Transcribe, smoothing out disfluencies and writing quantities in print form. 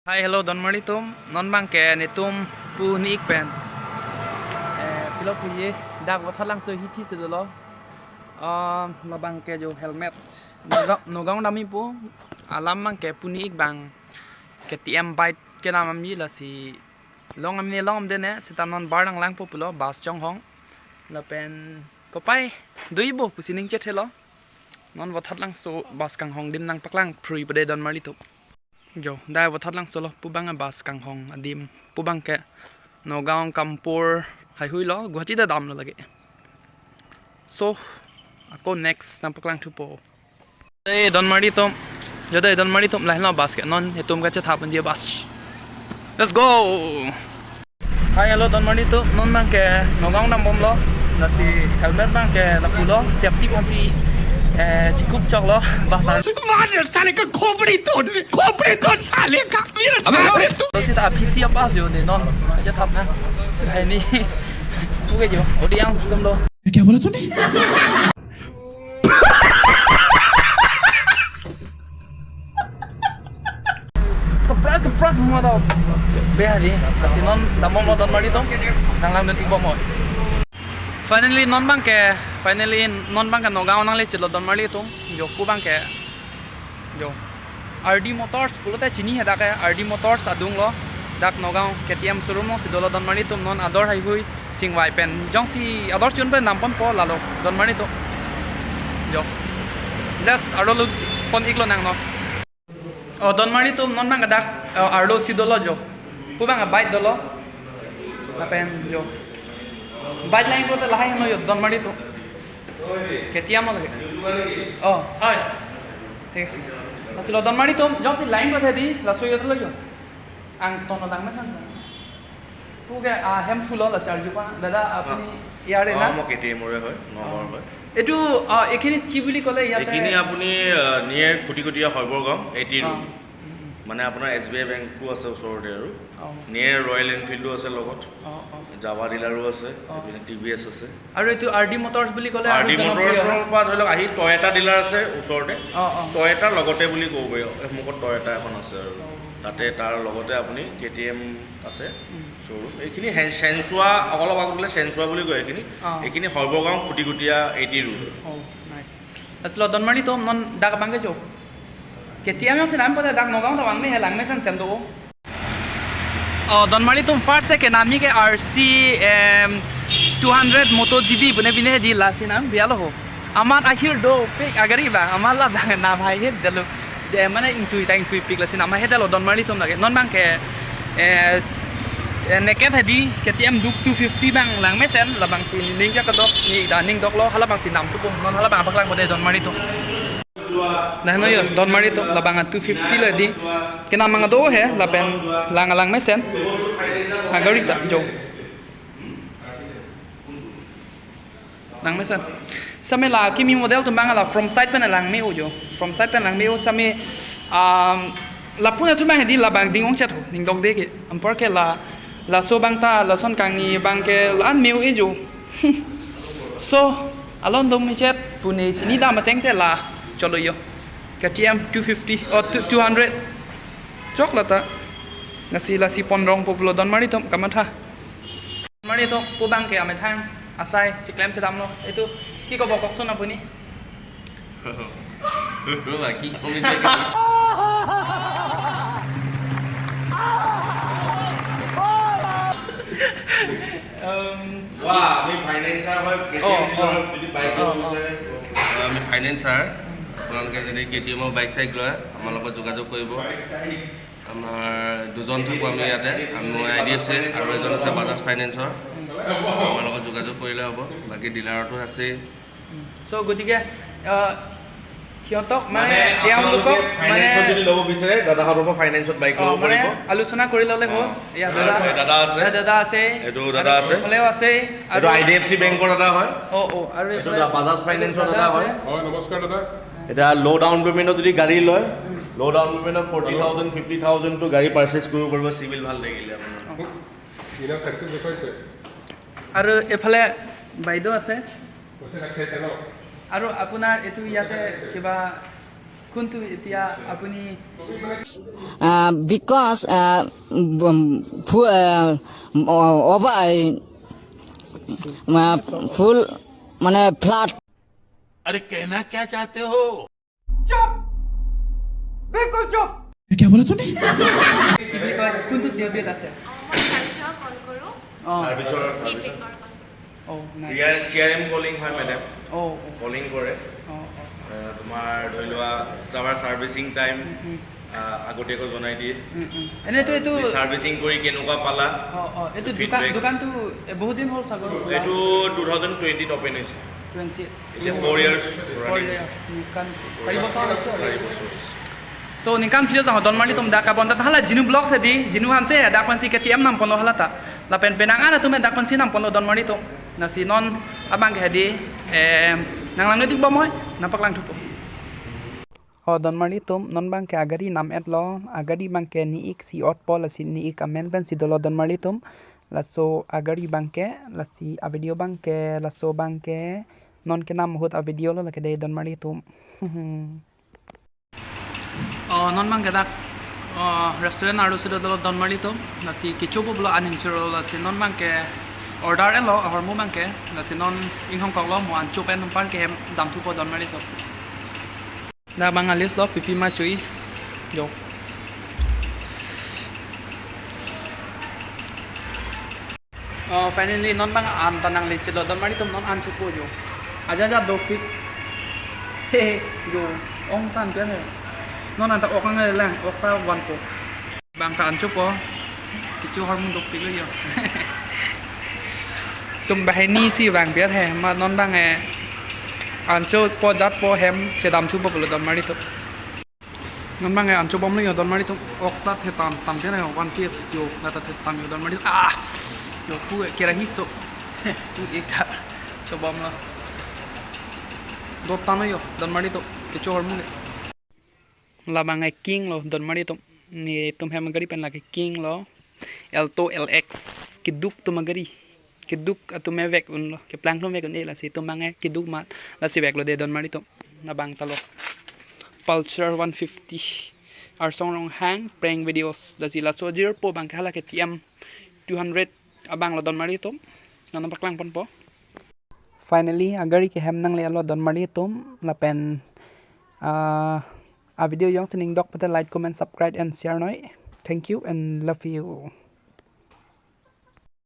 Hai, hello, Don Maritum. Non bang ke netum pu ni ik pen. Pilo pu ye dak wa thalang so hi thi se lo. La bang ke jo helmet. Nogong nami pu alam bang ke pu ni ik bang ke TM bite ke nam am yi la si long am ni long de ne sita non bar nang lang pu pulo bas chong hong. La pen ko pai dui bo pu sining che thelo. Non wa thalang so bas kang hong dim nang paklang phrui pade Don Maritum. Yo, dai wa thatlang solo pubang a bas kang hong adim pubang ke Nagaon Kampur hai hui lo Guwahati da dam lo lagi. So ako next nampaklang tupo. Hey Don Maritum. Jada Don Maritum lah no bas ke non hetum ka cha thapan dia bas. Let's go. Hai hello Don Maritum non mang ke Nagaon nam bom lo na si helmet mang ke na pulo safety pon si चिकुप चलो बस मार साले का खोपड़ी तोड़ साले का मेरा छोड़ तू तो सिता PC apa jo ne non aja thap na hai ni tu ke jo audience तुम लो क्या बोला तूने surprise semua tau be hari kasi non damom lo Don Maritum nang lang den ibo mo finally non bang ke Nagaon nang le chilo Don Maritum jo pu bang ke jo RD Motors pulote chini heda ke RD Motors adung lo dak Nagaon KTM showroom no sidolo Don Maritum non ador hai hui chingwai pen jong si ador chun pe nampon po lalo Don Maritum jo das arolo pon iklo nang no Don Maritum non bang dak ardo sidolo jo pu bang bite dolo apen jo bite lain ko te lahai no yo Don Maritum KTM lagi hai ঠিক আছে আসলে Don Maritum jong si lain ko di la suyo to lo yo ang tono lang mesan sa tu ke hem fulo la charge pa dada apni ইয়ারে না মই KTM ৰে হয় নগৰ হয় এটু এখিনিত কি বুলি কলে ইয়াতে এখিনি আপুনি নিয়াৰ খুটিকটিয়া হয়বৰগাম 80 ৰুম মানে আপোনাৰ SBI বেংকো আছে ওচৰতে আৰু নিয়াৰ ৰয়েল এনফিল্ডো আছে লগত জাভা ডিলাৰো আছে এপিনে TVS আছে আৰু এটু RD Motors বুলি কলে RD Motorsৰ পৰা ধৰি লওক আহি টয়োটা ডিলাৰ আছে ওচৰতে টয়োটাৰ লগতে বুলি ক'ব পাৰি মুখত টয়োটা এখন আছে আৰু তাতে তাৰ লগতে আপুনি KTM আছে শ্ব'ৰুম এইখিনি চেনচুৱা অলপ আগত বোলে চেনচুৱা বুলি কয় এইখিনি সৰ্বগাঁও খুটিকটীয়া 80 ৰুম নাইস আসলে Don Maritum non dak bangge jo KTM yang sedang pada dak Nagaon tawang me helang me san sem do Don Maritum first ke nami ke RC 200 MotoGP bune di lasinam bialo ho amar akhir do pick agari ba amar la bang na bhai he delu mana intui pick lasin amar he delo Don Maritum lage non bang ke neket hadi KTM duk 250 bang lang mesen la bang sin ning ka dok ni daning dok lo hala bang sin nam tu non hala bang paklang bode Don Maritum nah no yo Don Maritum la bang 250 lo di kena mga do he la pen lang mesen agarita jo lang mesen same la kimi model tu bang la from side pen lang me o jo from side pen lang me o same la puna tu bang hedi la bang ding ong chat ho ning dok de ke ampar ke la so bang ta la son kang ni bang ke an meu e jo so alon dom mi chat puni sini da mateng te la cholo yo KTM 250 or 200 chocolate nasi la si ponrong populo Don Maritum kamatha Don Maritum pu bang ke ame thang asai chiklem chadam no etu ki ko bokok son apuni ৰবা কি কমি আমি ফাইনেন্সাৰ হয় যদি bike আমি ফাইনেন্সাৰ আপোনালোকে যদি KTM bike চাইক লয় আমাৰ লগত যোগাযোগ কৰিব আমাৰ দুজন থাকোঁ আমি ইয়াতে মই IDFC আৰু এজন আছে বাজাজ ফাইনেন্সৰ আমাৰ লগত যোগাযোগ কৰিলে হ'ব বাকী ডিলাৰতো আছে so গতিকে সিহঁতক মানে তেওঁলোকক মানে যদি ল'ব বিচাৰে দাদাহঁতৰ পৰা ফাইনেন্সত বাইক ল'ব পাৰিব আলোচনা কৰি ল'লে হ'ল ইয়া দাদা আছে এইটো দাদা আছে হ'লেও আছে আৰু IDFC বেংকৰ দাদা হয় আৰু এইটো বাজাজ ফাইনেন্সৰ দাদা হয় নমস্কাৰ দাদা এটা ল' ডাউন পে'মেণ্টত যদি গাড়ী লয় ল' ডাউন পে'মেণ্টত 40,000 50,000 টো গাড়ী পাৰ্চেছ কৰিব পাৰিব চিভিল ভাল লাগিলে আপোনাৰ বিনা সাকসেস দেখাইছে আৰু এফালে বাইদেউ আছে পইচা ৰাখিছে ন আৰু আপোনাৰ এটো ইয়াতে কিবা কোনটো এতিয়া আপুনি because full মানে flat अरे कहना क्या चाहते हो কি বুলি কয় কোনটো ডিউটিত আছে সাৰ্ভিচৰ CRM কলিং হয় মেডাম কলিং কৰে তোমাৰ ধৰি লোৱা আমাৰ সাৰ্ভিসিং টাইম আগতীয়াকৈ জনাই দিয়ে এনেতো এইটো সাৰ্ভিসিং কৰি কেনেকুৱা পালা এইটো দোকানটো বহুত দিন হ'ল চাগৈ এইটো 2020 ত ওপেন হৈছে 20 এতিয়া 4 years নিকান 4 বছৰ হৈছে so nikan video tang don mali tum da ka bon ta hala jinu blog se di jinu han se da pan si KTM nam pono hala ta la pen penang ana tu me da pan si nam pono don mali tum na si non abang ke di nang lang dik ba moy na pak lang thupo don mali tum non bang ke agari nam et lo agari bang ke ni ik si ot pol si ni ik amen ben si dolo don mali tum la so agari bang ke la si a video bang ke la so bang ke non ke nam hot a video lo la ke de don mali tum non bang gadak restaurant aru sido dolo don mali to nasi kichu blo anin chiro la si non bang ke order elo hor mu bang ke nasi non ing hong kong lo mo an chupen pan ke dam thu po don mali to da bang alis lo pipi ma chui yo finally non bang an tanang le chilo don mali to non an chu po yo aja ja do pik he yo ong tan pe he non anta ok ngai lang ok ta wan po bang ta an chu po chu har mun dok pi lo yo tum bahai ni si wang biat he ma non bang e an chu po jat po hem che dam chu po lo don mari to non bang e an chu bom lo yo don mari to ok ta the tam pe na one piece yo la ta the tam yo don mari yo pu ke ra hi so tu ek ta chu bom lo do ta no yo don mari to ke chu har mun labang ay king lo don mari tum ni tum hem gari pen lagi king lo Alto LX kiduk tum gari kiduk atu me vek un lo ke plang lo vek un la si tum bang kiduk mat la si vek lo de don mari tum nabang talo Pulsar 150 ar song rong hang prank videos la si la so jir po bang khala ke TM 200 abang lo don mari tum nan paklang pon po finally agari ke hem nang le lo don mari tum la pen a video yang sening dok pata like comment subscribe and share noi thank you and love you